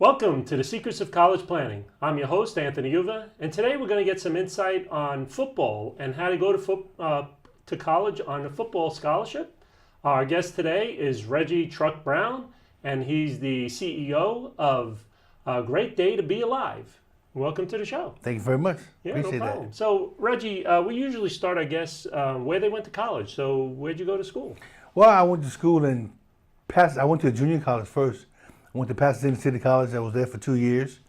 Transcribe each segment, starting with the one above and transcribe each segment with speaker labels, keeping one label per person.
Speaker 1: Welcome to the Secrets of College Planning. I'm your host, Anthony Uva, and today we're going to get some insight on football and how to go to college on a football scholarship. Our guest today is Reggie Truck Brown, and he's the CEO of A Great Day to Be Alive. Welcome to the show.
Speaker 2: Thank you very much.
Speaker 1: Yeah,
Speaker 2: Appreciate
Speaker 1: no problem.
Speaker 2: that.
Speaker 1: So, Reggie, we usually start our guests where they went to college. So, where'd you go to school?
Speaker 2: Well, I went to school I went to a junior college first. I went to Pasadena City College. I was there for 2 years.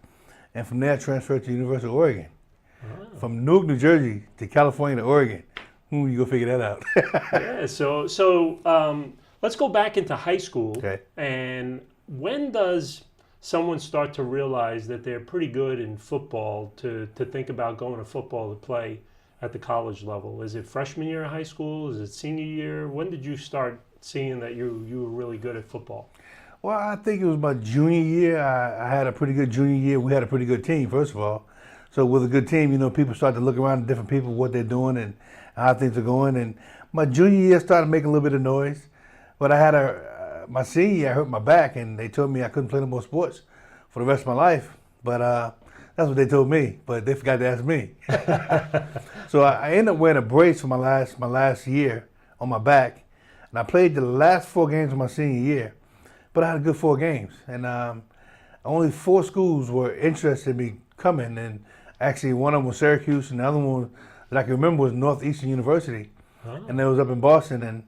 Speaker 2: And from there, I transferred to the University of Oregon. Oh. From Newark, New Jersey to California to Oregon. You go figure that out.
Speaker 1: Yeah, so let's go back into high school.
Speaker 2: Okay.
Speaker 1: And when does someone start to realize that they're pretty good in football to think about going to football to play at the college level? Is it freshman year of high school? Is it senior year? When did you start seeing that you were really good at football?
Speaker 2: Well, I think it was my junior year. I had a pretty good junior year. We had a pretty good team, first of all. So with a good team, people start to look around at different people, what they're doing and how things are going. And my junior year started making a little bit of noise. But I had my senior year, I hurt my back, and they told me I couldn't play no more sports for the rest of my life. But that's what they told me, but they forgot to ask me. So I ended up wearing a brace for my last year on my back. And I played the last 4 games of my senior year. But I had a good 4 games, and only 4 schools were interested in me coming, and actually one of them was Syracuse, and the other one that I can remember was Northeastern University, and that was up in Boston. And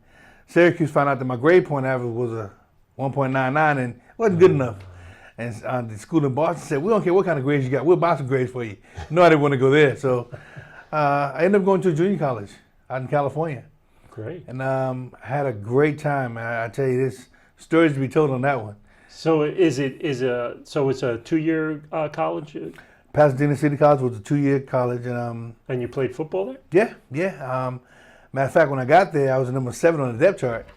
Speaker 2: Syracuse found out that my grade point average was a 1.99, and it wasn't good enough. And the school in Boston said, "We don't care what kind of grades you got, we'll buy some grades for you." No, I didn't want to go there, so I ended up going to a junior college out in California.
Speaker 1: Great.
Speaker 2: And I had a great time. I tell you this. Stories to be told on that one.
Speaker 1: So it's a 2-year college?
Speaker 2: Pasadena City College was a 2-year college, and
Speaker 1: you played football there?
Speaker 2: Yeah. Matter of fact, when I got there, I was number 7 on the depth chart,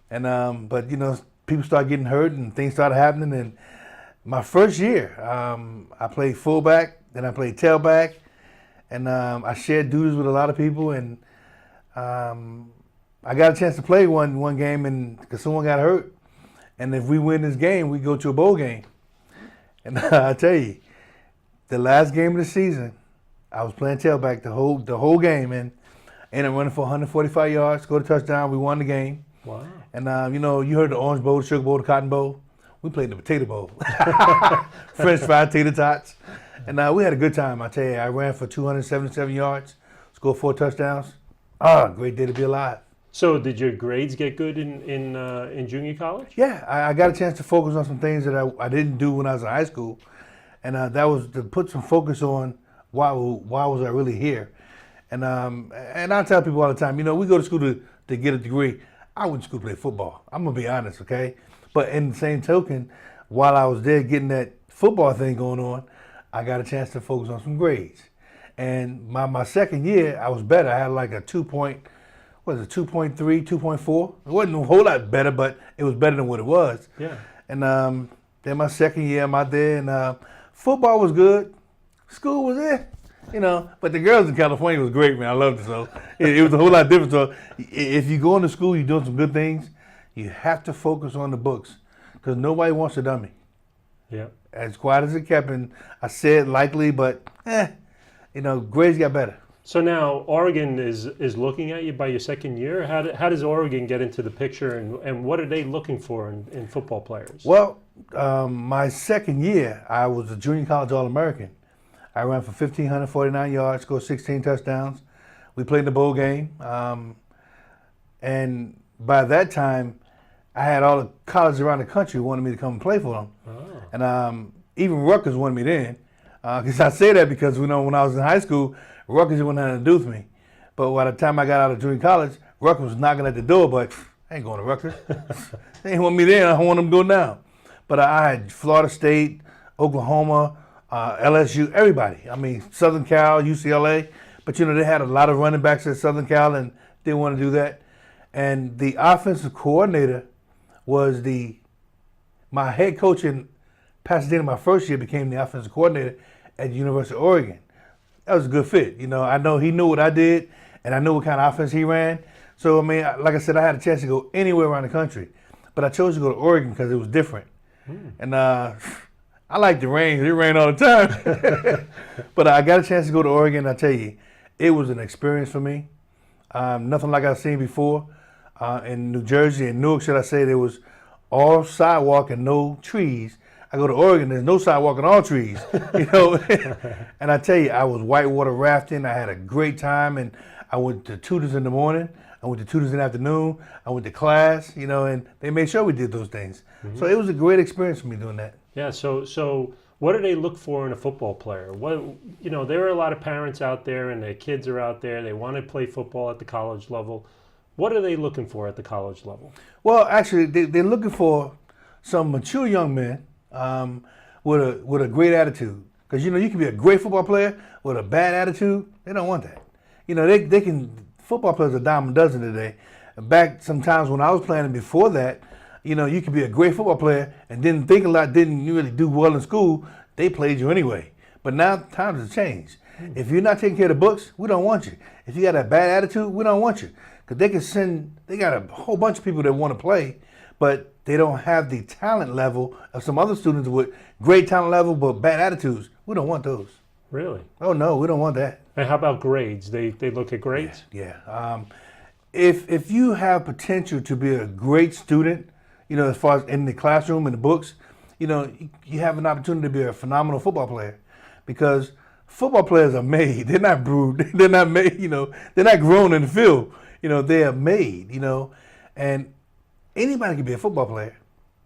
Speaker 2: and but people started getting hurt and things started happening. And my first year, I played fullback, then I played tailback, and I shared duties with a lot of people, and I got a chance to play one game, and because someone got hurt. And if we win this game, we go to a bowl game. And I tell you, the last game of the season, I was playing tailback the whole game, and ended up running for 145 yards, scored a touchdown. We won the game.
Speaker 1: Wow. And
Speaker 2: you heard the Orange Bowl, the Sugar Bowl, the Cotton Bowl. We played the Potato Bowl, French fried tater tots, and we had a good time. I tell you, I ran for 277 yards, scored 4 touchdowns. Great day to be alive.
Speaker 1: So did your grades get good in junior college?
Speaker 2: Yeah, I got a chance to focus on some things that I didn't do when I was in high school, and that was to put some focus on why was I really here, and I tell people all the time, we go to school to get a degree. I went to school to play football. I'm gonna be honest, okay? But in the same token, while I was there getting that football thing going on, I got a chance to focus on some grades, and my second year I was better. I had like a 2.3, 2.4. It wasn't a whole lot better, but it was better than what it was.
Speaker 1: Yeah.
Speaker 2: And then my second year, I'm out there, and football was good. School was but the girls in California was great, man. I loved it. So it was a whole lot different. So if you go into school, you're doing some good things, you have to focus on the books because nobody wants a dummy.
Speaker 1: Yeah.
Speaker 2: As quiet as it kept, and I said likely, but grades got better.
Speaker 1: So now Oregon is looking at you by your second year. How does Oregon get into the picture, and what are they looking for in football players?
Speaker 2: Well, my second year, I was a junior college All-American. I ran for 1,549 yards, scored 16 touchdowns. We played in the bowl game. And by that time, I had all the colleges around the country wanted me to come and play for them. Oh. And even Rutgers wanted me then. Because I say that because when I was in high school, Rutgers didn't want nothing to do with me. But by the time I got out of junior college, Rutgers was knocking at the door, but I ain't going to Rutgers. They ain't want me there, I don't want them to go now. But I had Florida State, Oklahoma, LSU, everybody. I mean, Southern Cal, UCLA. But, they had a lot of running backs at Southern Cal and didn't want to do that. And the offensive coordinator was my head coach in Pasadena my first year became the offensive coordinator at the University of Oregon. That was a good fit. I know he knew what I did, and I knew what kind of offense he ran. So, I mean, like I said, I had a chance to go anywhere around the country. But I chose to go to Oregon because it was different. And I like the rain. It rained all the time. But I got a chance to go to Oregon. I tell you, it was an experience for me. Nothing like I've seen before. In New Jersey and Newark, should I say, there was all sidewalk and no trees. I go to Oregon, there's no sidewalk and all trees, you know. And I tell you, I was whitewater rafting. I had a great time, and I went to tutors in the morning. I went to tutors in the afternoon. I went to class, you know, and they made sure we did those things. Mm-hmm. So it was a great experience for me doing that.
Speaker 1: Yeah. So what do they look for in a football player? What, you know, there are a lot of parents out there, and their kids are out there. They want to play football at the college level. What are they looking for at the college level?
Speaker 2: Well, actually, they're looking for some mature young men with a great attitude. Because, you know, you can be a great football player with a bad attitude. They don't want that. You know, they can, football players are a dime a dozen today. Back sometimes when I was playing and before that, you know, you could be a great football player and didn't think a lot, didn't really do well in school. They played you anyway. But now times have changed. If you're not taking care of the books, we don't want you. If you got a bad attitude, we don't want you. Because they got a whole bunch of people that want to play, but they don't have the talent level of some other students with great talent level but bad attitudes. We don't want those.
Speaker 1: Really?
Speaker 2: Oh, no, we don't want that.
Speaker 1: And how about grades? They look at grades?
Speaker 2: Yeah. If you have potential to be a great student, you know, as far as in the classroom and the books, you know, you have an opportunity to be a phenomenal football player, because football players are made. They're not brewed. They're not made, you know, they're not grown in the field. You know, they are made, you know, and anybody can be a football player,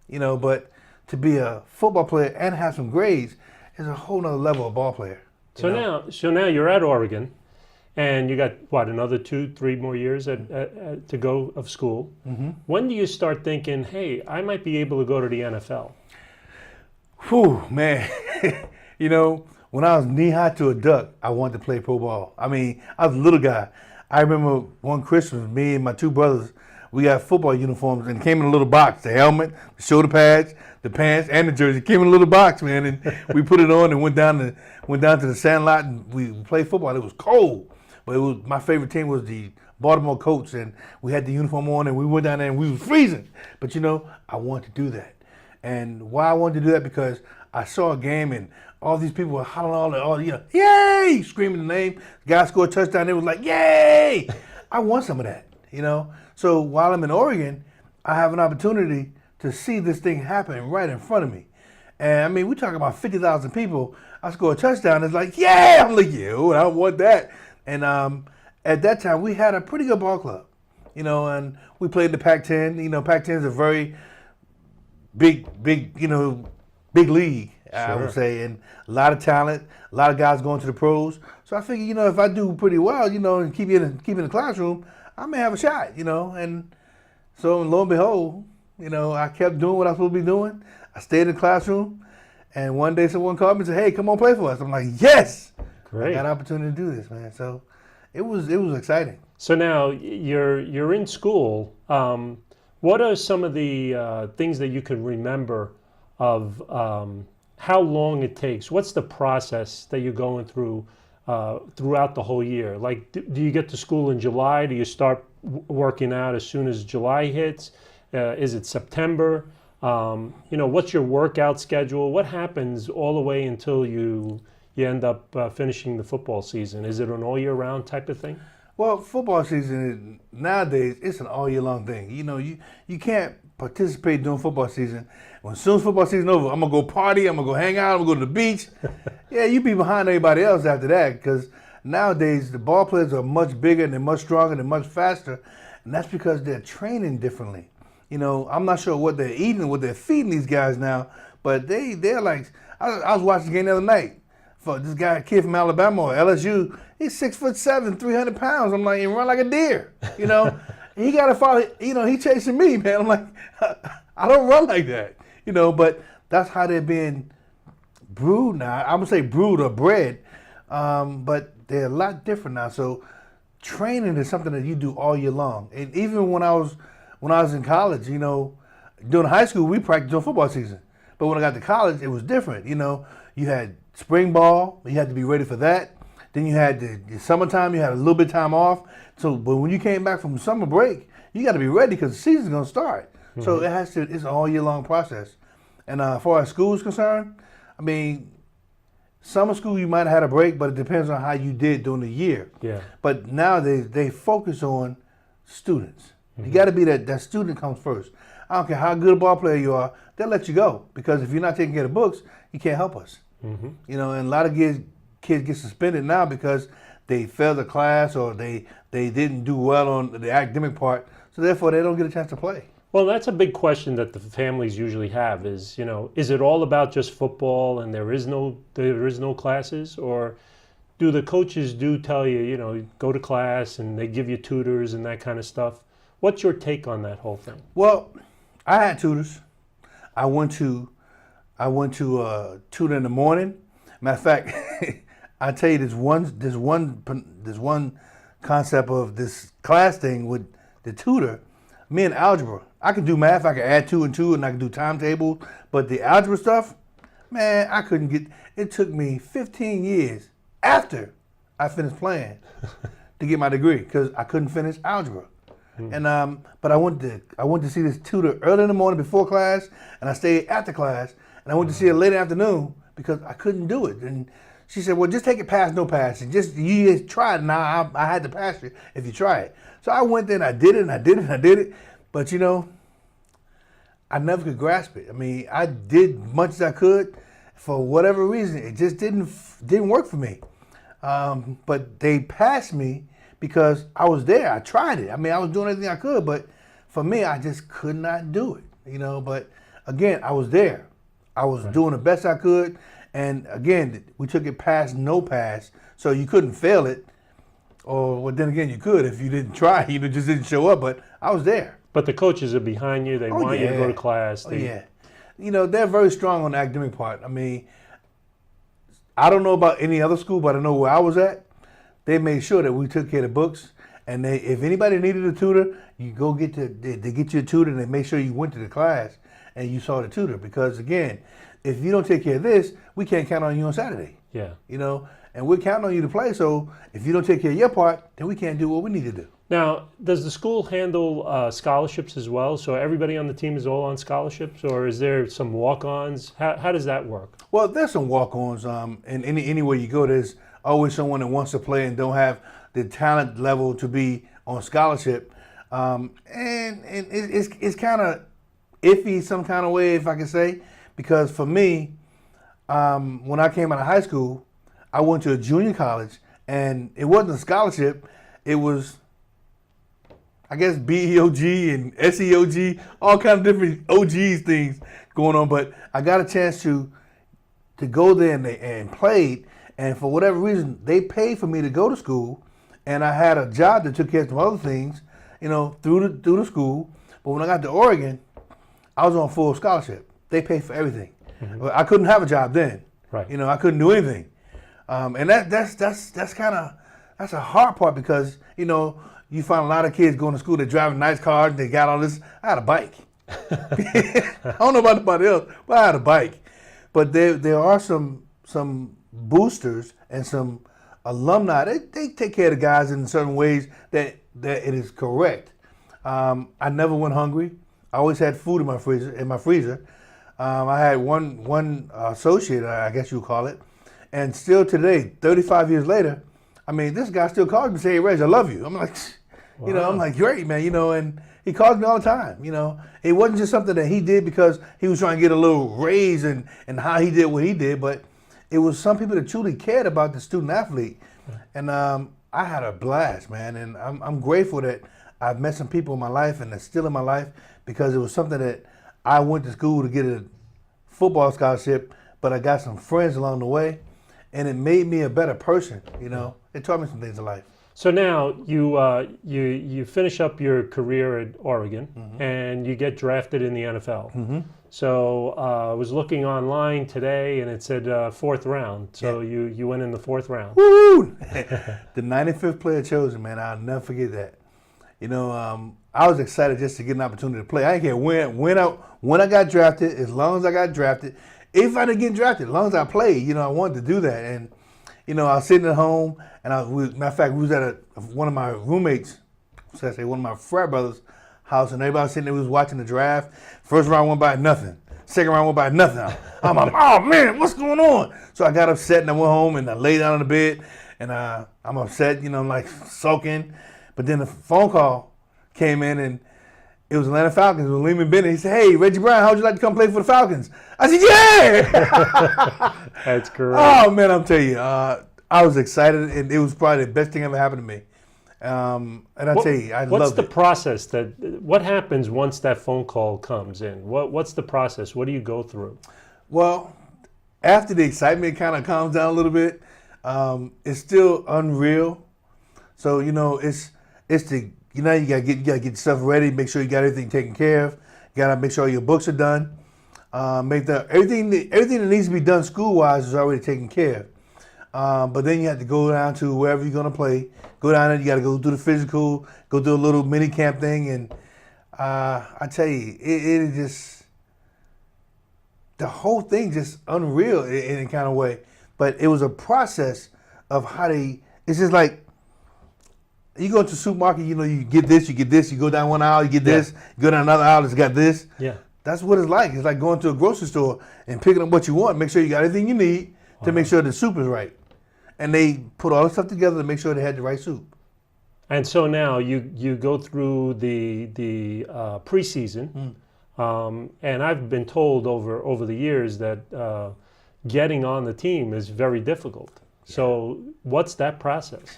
Speaker 2: you know, but to be a football player and have some grades is a whole nother level of ball player.
Speaker 1: So now you're at Oregon, and you got what, another 2-3 more years to go of school. Mm-hmm. When do you start thinking, hey, I might be able to go to the NFL?
Speaker 2: Whew, man. You know, when I was knee high to a duck, I wanted to play pro ball. I mean, I was a little guy. I remember one Christmas, me and my two brothers, we got football uniforms, and it came in a little box. The helmet, the shoulder pads, the pants, and the jersey came in a little box, man. And we put it on and went down to the sand lot, and we played football. It was cold, but my favorite team was the Baltimore Colts, and we had the uniform on, and we went down there, and we was freezing. But you know, I wanted to do that, and why I wanted to do that, because I saw a game and all these people were hollering all you know, yay, screaming the name. The guy scored a touchdown. They was like, yay! I want some of that, you know. So while I'm in Oregon, I have an opportunity to see this thing happen right in front of me. And I mean, we're talking about 50,000 people. I score a touchdown. It's like, yeah! I'm like, yo, I want that. And at that time, we had a pretty good ball club, you know, and we played the Pac-10. You know, Pac-10 is a very big, you know, big league. Sure. I would say, and a lot of talent, a lot of guys going to the pros. So I figure, you know, if I do pretty well, you know, and keep in the classroom, I may have a shot, you know. And so lo and behold, you know, I kept doing what I was supposed to be doing. I stayed in the classroom, and one day someone called me and said, "Hey, come on, play for us." I'm like, "Yes, great! I got an opportunity to do this, man." So it was exciting.
Speaker 1: So now you're in school. What are some of the things that you can remember of how long it takes? What's the process that you're going through throughout the whole year? Like, do you get to school in July? Do you start working out as soon as July hits? Is it September? You know, what's your workout schedule? What happens all the way until you end up finishing the football season? Is it an all year round type of thing?
Speaker 2: Well, football season nowadays, it's an all year long thing. You know, you can't participate during football season. As soon as football season over, I'm gonna go party, I'm gonna go hang out, I'm gonna go to the beach. Yeah, you be behind everybody else after that, because nowadays the ball players are much bigger and they're much stronger and they're much faster, and that's because they're training differently. You know, I'm not sure what they're eating, what they're feeding these guys now, but they're like, I was watching the game the other night. For this guy, a kid from Alabama or LSU, he's 6'7", 300 pounds. I'm like, he run like a deer, you know. He got to follow, you know, he chasing me, man. I'm like, I don't run like that, you know, but that's how they're being brewed now. I'm going to say brewed or bred, but they're a lot different now. So training is something that you do all year long. And even when I was in college, you know, during high school, we practiced during football season. But when I got to college, it was different. You know, you had spring ball, you had to be ready for that. Then you had the summertime, you had a little bit of time off. So, but when you came back from summer break, you got to be ready because the season's going to start. Mm-hmm. So it's an all year long process. And as far as school is concerned, I mean, summer school you might have had a break, but it depends on how you did during the year.
Speaker 1: Yeah.
Speaker 2: But nowadays they focus on students. You got to be that student comes first. I don't care how good a ball player you are, they'll let you go because if you're not taking care of the books, you can't help us. And a lot of kids get suspended now because they failed a class or they didn't do well on the academic part, so therefore they don't get a chance to play.
Speaker 1: Well, that's a big question that the families usually have is, is it all about just football and there is no classes, or do the coaches tell you, go to class and they give you tutors and that kind of stuff? What's your take on that whole thing?
Speaker 2: Well, I had tutors. I went to tutor in the morning. Matter of fact, I tell you this one concept of this class thing with the tutor. Me and algebra, I could do math. I could add 2 and 2, and I could do timetable. But the algebra stuff, man, I couldn't get. It took me 15 years after I finished playing to get my degree because I couldn't finish algebra. And but I went to see this tutor early in the morning before class, and I stayed after class, and I went to see her late in the afternoon because I couldn't do it. And she said, "Well, just take it pass, no pass, and you just try it. Now I had to pass you if you try it." So I went there and I did it, and I did it, and I did it. But I never could grasp it. I mean, I did much as I could. For whatever reason, it just didn't work for me. But they passed me because I was there. I tried it. I mean, I was doing everything I could, but for me, I just could not do it. But again, I was there. I was doing the best I could, and again, we took it pass, no pass, so you couldn't fail it. Or well, then again, you could if you didn't try. You just didn't show up. But I was there.
Speaker 1: But the coaches are behind you. They want you to go to class.
Speaker 2: Yeah. They're very strong on the academic part. I mean, I don't know about any other school, but I know where I was at. They made sure that we took care of the books. And if anybody needed a tutor, you go they get you a tutor, and they make sure you went to the class and you saw the tutor. Because again, if you don't take care of this, we can't count on you on Saturday.
Speaker 1: Yeah.
Speaker 2: And we're counting on you to play. So if you don't take care of your part, then we can't do what we need to do.
Speaker 1: Now, does the school handle scholarships as well? So everybody on the team is all on scholarships, or is there some walk-ons? How does that work?
Speaker 2: Well, there's some walk-ons. And anywhere you go, there's always someone that wants to play and don't have the talent level to be on scholarship. And it's kind of iffy some kind of way, if I can say, because for me, when I came out of high school, I went to a junior college, and it wasn't a scholarship. It was, I guess, BEOG and SEOG, all kind of different OGs things going on. But I got a chance to go there and played, and for whatever reason, they paid for me to go to school, and I had a job that took care of some other things, through the school. But when I got to Oregon, I was on full scholarship. They paid for everything. Mm-hmm. I couldn't have a job then.
Speaker 1: Right.
Speaker 2: I couldn't do anything. And that's a hard part because, you find a lot of kids going to school, they're driving nice cars, they got all this. I had a bike. I don't know about anybody else, but I had a bike. But there are some boosters and some alumni, they take care of the guys in certain ways that it is correct. I never went hungry. I always had food in my freezer. I had one associate, I guess you would call it, and still today, 35 years later, I mean, this guy still calls me and say, "Hey, Reggie, I love you." I'm like,
Speaker 1: wow.
Speaker 2: I'm like, great, man, and he calls me all the time, It wasn't just something that he did because he was trying to get a little raise and how he did what he did, but it was some people that truly cared about the student athlete. And I had a blast, man, and I'm grateful that I've met some people in my life and they're still in my life because it was something that I went to school to get a football scholarship, but I got some friends along the way, and it made me a better person, It taught me some things in life.
Speaker 1: So now you finish up your career at Oregon, mm-hmm. and you get drafted in the NFL. Mm-hmm. So I was looking online today, and it said fourth round. So yeah. you went in the fourth round.
Speaker 2: Woo! The 95th player chosen, man. I'll never forget that. I was excited just to get an opportunity to play. I didn't care when I got drafted, as long as I got drafted. If I didn't get drafted, as long as I played, I wanted to do that. And, I was sitting at home, and matter of fact, we was at one of my roommates, one of my frat brothers' house, and everybody was sitting there, we was watching the draft. First round went by, nothing. Second round went by nothing. I'm like, oh man, what's going on? So I got upset and I went home and I laid down on the bed and I'm upset, I'm like sulking. But then the phone call came in and it was Atlanta Falcons with Lehman Bennett. He said, hey, Reggie Brown, how'd you like to come play for the Falcons? I said, yeah!
Speaker 1: That's great.
Speaker 2: Oh, man, I'm telling you, I was excited, and it was probably the best thing ever happened to me. And I tell you, I loved it.
Speaker 1: What's the process? What happens once that phone call comes in? What's the process? What do you go through?
Speaker 2: Well, after the excitement kind of calms down a little bit, it's still unreal. So, it's the you gotta get yourself ready. Make sure you got everything taken care of. You gotta make sure your books are done. Everything that needs to be done school wise is already taken care of. But then you have to go down to wherever you're gonna play. Go down there. You gotta go do the physical. Go do a little mini camp thing. And I tell you, it is just the whole thing just unreal in a kind of way. But it was a process of how they. It's just like. You go to the supermarket, you get this, you go down one aisle, you get this, you go down another aisle, it's got this.
Speaker 1: Yeah.
Speaker 2: That's what it's like. It's like going to a grocery store and picking up what you want, make sure you got everything you need to make sure the soup is right. And they put all the stuff together to make sure they had the right soup.
Speaker 1: And so now you go through the preseason, and I've been told over the years that getting on the team is very difficult. So what's that process?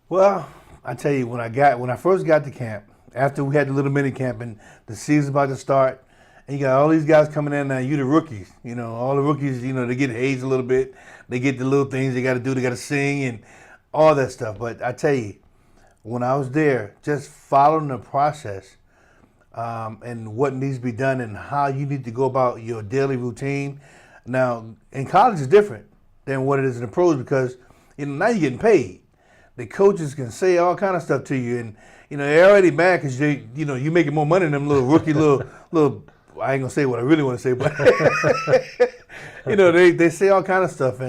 Speaker 2: Well, I tell you, when I first got to camp, after we had the little mini camp and the season's about to start, and you got all these guys coming in now, you the rookies, all the rookies, they get hazed a little bit, they get the little things they got to do, they got to sing and all that stuff. But I tell you, when I was there, just following the process and what needs to be done and how you need to go about your daily routine. Now, in college is different than what it is in the pros because now you're getting paid. The coaches can say all kind of stuff to you, and they're already mad because you making more money than them little rookie little. I ain't gonna say what I really want to say, but they say all kind of stuff,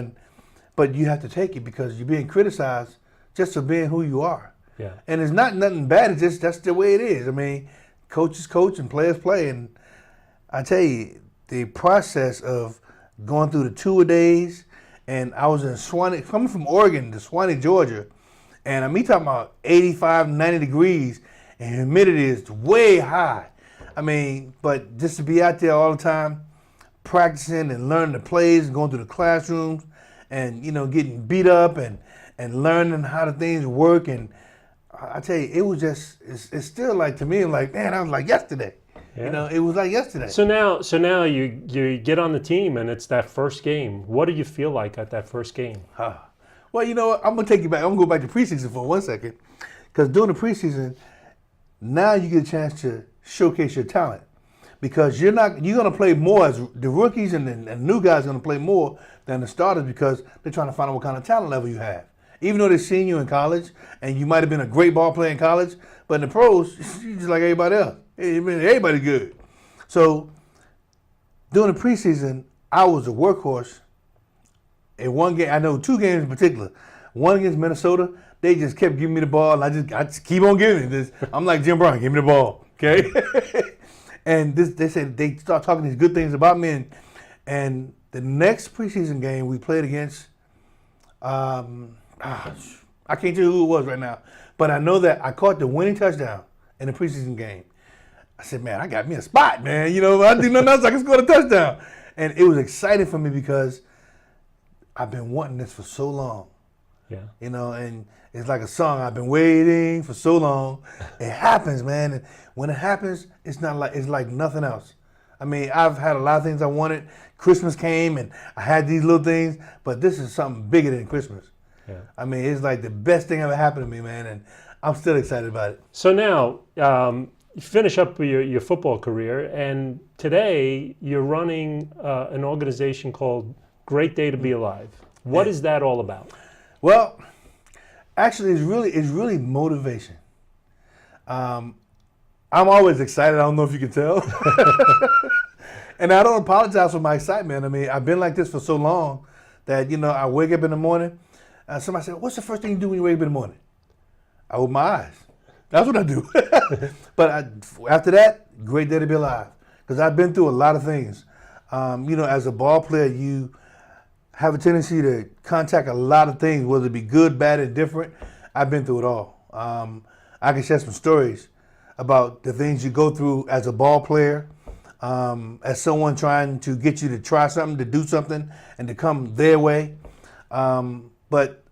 Speaker 2: but you have to take it because you're being criticized just for being who you are.
Speaker 1: Yeah. And
Speaker 2: it's not nothing bad. It's just that's the way it is. I mean, coaches coach and players play, and I tell you the process of going through the 2 days, and I was in Swanee, coming from Oregon to Swanee, Georgia. And I'm talking about 85, 90 degrees, and humidity is way high. I mean, but just to be out there all the time, practicing and learning the plays, and going through the classrooms, and getting beat up and learning how the things work. And I tell you, it was just it's still like to me like man, I was like yesterday.
Speaker 1: Yeah.
Speaker 2: It was like yesterday.
Speaker 1: So now you get on the team and it's that first game. What do you feel like at that first game?
Speaker 2: Well, you know what? I'm going to take you back. I'm going to go back to preseason for 1 second. Because during the preseason, now you get a chance to showcase your talent. Because you're going to play more as the rookies and the new guys are going to play more than the starters because they're trying to find out what kind of talent level you have. Even though they've seen you in college and you might have been a great ball player in college, but in the pros, you're just like everybody else. Everybody's good. So during the preseason, I was a workhorse. In one game, I know 2 games in particular. One against Minnesota, they just kept giving me the ball, and I just keep on giving this. I'm like Jim Brown, give me the ball, okay? And they said they start talking these good things about me, and the next preseason game we played against, I can't tell you who it was right now, but I know that I caught the winning touchdown in the preseason game. I said, man, I got me a spot, man. I do nothing else, I can score a touchdown. And it was exciting for me because I've been wanting this for so long.
Speaker 1: Yeah.
Speaker 2: And it's like a song. I've been waiting for so long. It happens, man. And when it happens, it's like nothing else. I mean, I've had a lot of things I wanted. Christmas came and I had these little things, but this is something bigger than Christmas. Yeah. I mean, it's like the best thing ever happened to me, man, and I'm still excited about it.
Speaker 1: So now, you finish up your football career, and today you're running an organization called Great Day to Be Alive. What is that all about?
Speaker 2: Well, actually, it's really motivation. I'm always excited. I don't know if you can tell. And I don't apologize for my excitement. I mean, I've been like this for so long that, I wake up in the morning. Somebody said, what's the first thing you do when you wake up in the morning? I open my eyes. That's what I do. But after that, Great Day to Be Alive. Because I've been through a lot of things. As a ball player, you have a tendency to contact a lot of things, whether it be good, bad, and different. I've been through it all. I can share some stories about the things you go through as a ball player, as someone trying to get you to try something, to do something, and to come their way. But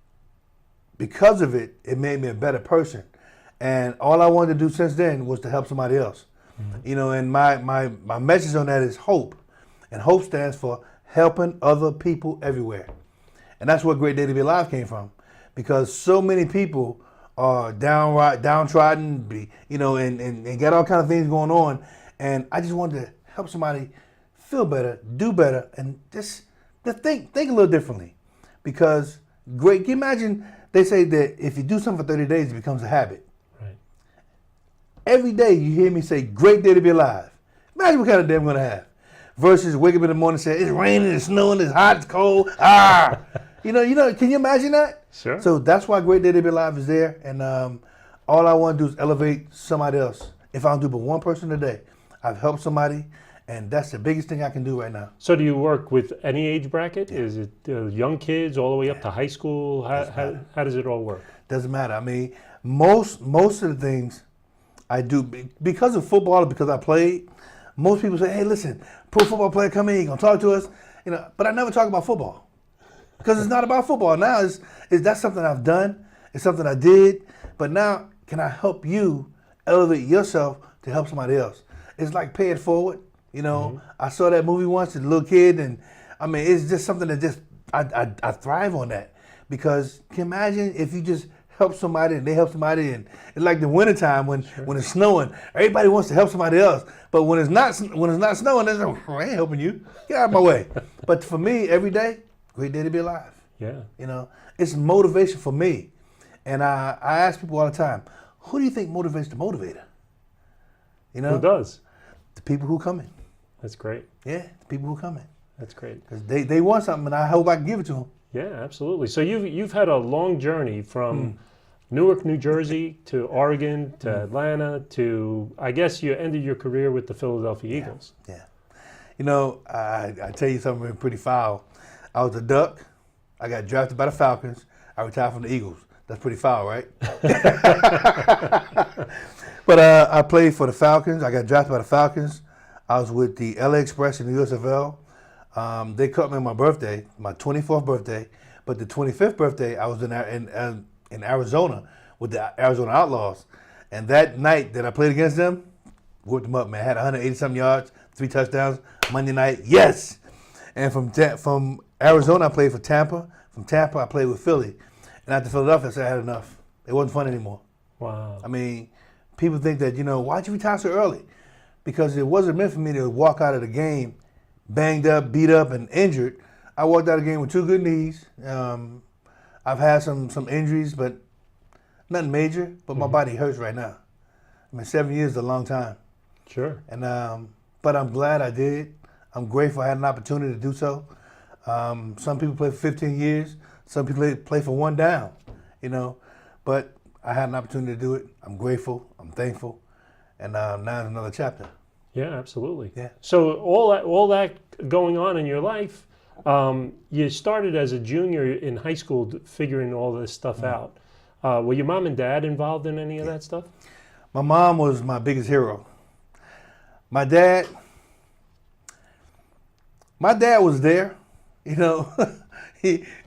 Speaker 2: because of it, it made me a better person. And all I wanted to do since then was to help somebody else. And my message on that is hope. And hope stands for helping other people everywhere. And that's where Great Day to Be Alive came from. Because so many people are downtrodden, and got all kinds of things going on. And I just wanted to help somebody feel better, do better, and just think a little differently. Because can you imagine, they say that if you do something for 30 days, it becomes a habit.
Speaker 1: Right.
Speaker 2: Every day you hear me say, great day to be alive. Imagine what kind of day I'm going to have. Versus wake up in the morning and say, it's raining, it's snowing, it's hot, it's cold. Can you imagine that?
Speaker 1: Sure.
Speaker 2: So that's why Great Day to Be Alive is there. And all I want to do is elevate somebody else. If I don't do but one person a day, I've helped somebody. And that's the biggest thing I can do right now.
Speaker 1: So do you work with any age bracket? Yeah. Is it young kids all the way up to high school? How does it all work?
Speaker 2: Doesn't matter. I mean, most of the things I do, because of football, because I played, most people say, hey, listen, pro football player come in, you're going to talk to us. But I never talk about football. Because it's not about football. Now, that's something I've done. It's something I did. But now, can I help you elevate yourself to help somebody else? It's like pay it forward. I saw that movie once as a little kid, and I mean, it's just something that I thrive on that. Because can you imagine if you just help somebody and they help somebody, and it's like the wintertime when it's snowing, everybody wants to help somebody else. But when it's not snowing, they're like, I ain't helping you. Get out of my way. But for me, every day, great day to be alive.
Speaker 1: Yeah.
Speaker 2: It's motivation for me. And I ask people all the time, who do you think motivates the motivator?
Speaker 1: Who does?
Speaker 2: The people who come in.
Speaker 1: That's great.
Speaker 2: Yeah, the people who come in.
Speaker 1: That's great.
Speaker 2: Because they want something, and I hope I can give it to them.
Speaker 1: Yeah, absolutely. So you've had a long journey from Newark, New Jersey to Oregon to Atlanta to, I guess you ended your career with the Philadelphia Eagles.
Speaker 2: Yeah. I tell you something pretty foul. I was a Duck. I got drafted by the Falcons. I retired from the Eagles. That's pretty foul, right? But I played for the Falcons. I got drafted by the Falcons. I was with the LA Express in the USFL. They cut me on my birthday, my 24th birthday. But the 25th birthday, I was in Arizona with the Arizona Outlaws. And that night that I played against them, whooped them up, man. I had 180-something yards, 3 touchdowns. Monday night, yes. And from Arizona, I played for Tampa. From Tampa, I played with Philly. And after Philadelphia, I said I had enough. It wasn't fun anymore.
Speaker 1: Wow.
Speaker 2: I mean, people think that, why'd you retire so early? Because it wasn't meant for me to walk out of the game banged up, beat up, and injured. I walked out of the game with 2 good knees. I've had some injuries, but nothing major. But my body hurts right now. I mean, 7 years is a long time.
Speaker 1: Sure.
Speaker 2: And but I'm glad I did. I'm grateful I had an opportunity to do so. Some people play for 15 years. Some people play for 1 down, But I had an opportunity to do it. I'm grateful. I'm thankful. And now it's another chapter.
Speaker 1: Yeah, absolutely.
Speaker 2: Yeah.
Speaker 1: So all that going on in your life, you started as a junior in high school figuring all this stuff out. Were your mom and dad involved in any of that stuff?
Speaker 2: My mom was my biggest hero. My dad was there, you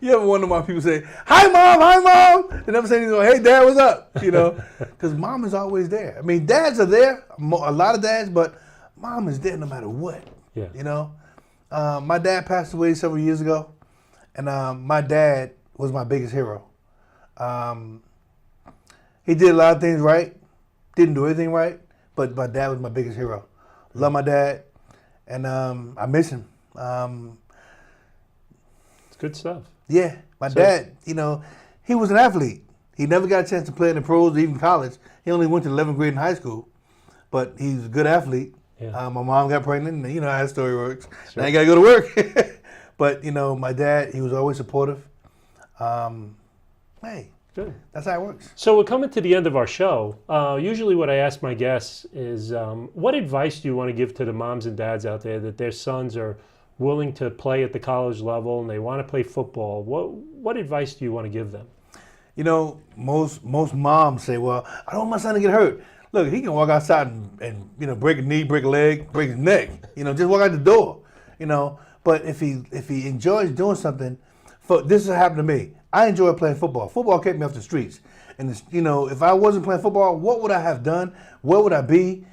Speaker 2: ever wonder why people say, hi mom, they never say anything, hey dad, what's up, because mom is always there. I mean, dads are there, a lot of dads, but mom is there no matter what.
Speaker 1: Yeah.
Speaker 2: My dad passed away several years ago, and my dad was my biggest hero. He did a lot of things right, didn't do anything right, but my dad was my biggest hero. Love my dad, and I miss him.
Speaker 1: It's good stuff.
Speaker 2: Yeah, my dad, he was an athlete. He never got a chance to play in the pros or even college. He only went to 11th grade in high school, but he's a good athlete.
Speaker 1: Yeah.
Speaker 2: My mom got pregnant, and you know how that story works.
Speaker 1: Sure.
Speaker 2: Now you got to go to work. But, my dad, he was always supportive. Hey,
Speaker 1: Good.
Speaker 2: That's how it works.
Speaker 1: So we're coming to the end of our show. Usually what I ask my guests is, what advice do you want to give to the moms and dads out there that their sons are willing to play at the college level and they want to play football, what advice do you want to give them?
Speaker 2: You know, most moms say, well, I don't want my son to get hurt. Look, he can walk outside and you know, break a knee, break a leg, break his neck. You know, just walk out the door. You know, but if he enjoys doing something, this has happened to me. I enjoy playing football. Football kept me off the streets. And it's, you know, if I wasn't playing football, what would I have done? Where would I be?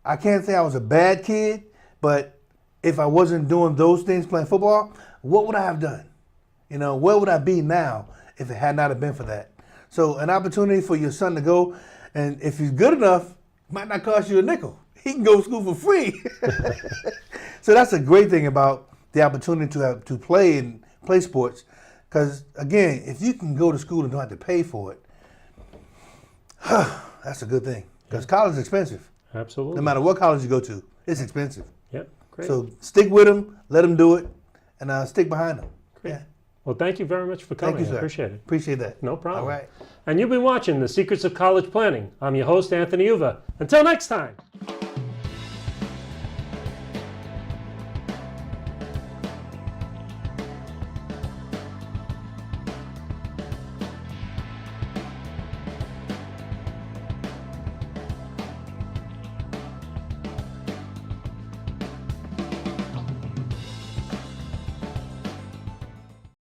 Speaker 2: I can't say I was a bad kid, but if I wasn't doing those things, playing football, what would I have done? You know, where would I be now if it had not have been for that? So an opportunity for your son to go, and if he's good enough, it might not cost you a nickel. He can go to school for free. So that's a great thing about the opportunity to play sports. Because again, if you can go to school and don't have to pay for it, that's a good thing. Because college is expensive.
Speaker 1: Absolutely.
Speaker 2: No matter what college you go to, it's expensive.
Speaker 1: Yep, great.
Speaker 2: So stick with them, let them do it, and stick behind them.
Speaker 1: Great.
Speaker 2: Yeah.
Speaker 1: Well, thank you very much for coming.
Speaker 2: Thank you, sir.
Speaker 1: I appreciate it.
Speaker 2: Appreciate that.
Speaker 1: No problem.
Speaker 2: All right.
Speaker 1: And you've been watching The Secrets of College Planning. I'm your host, Anthony Uva. Until next time.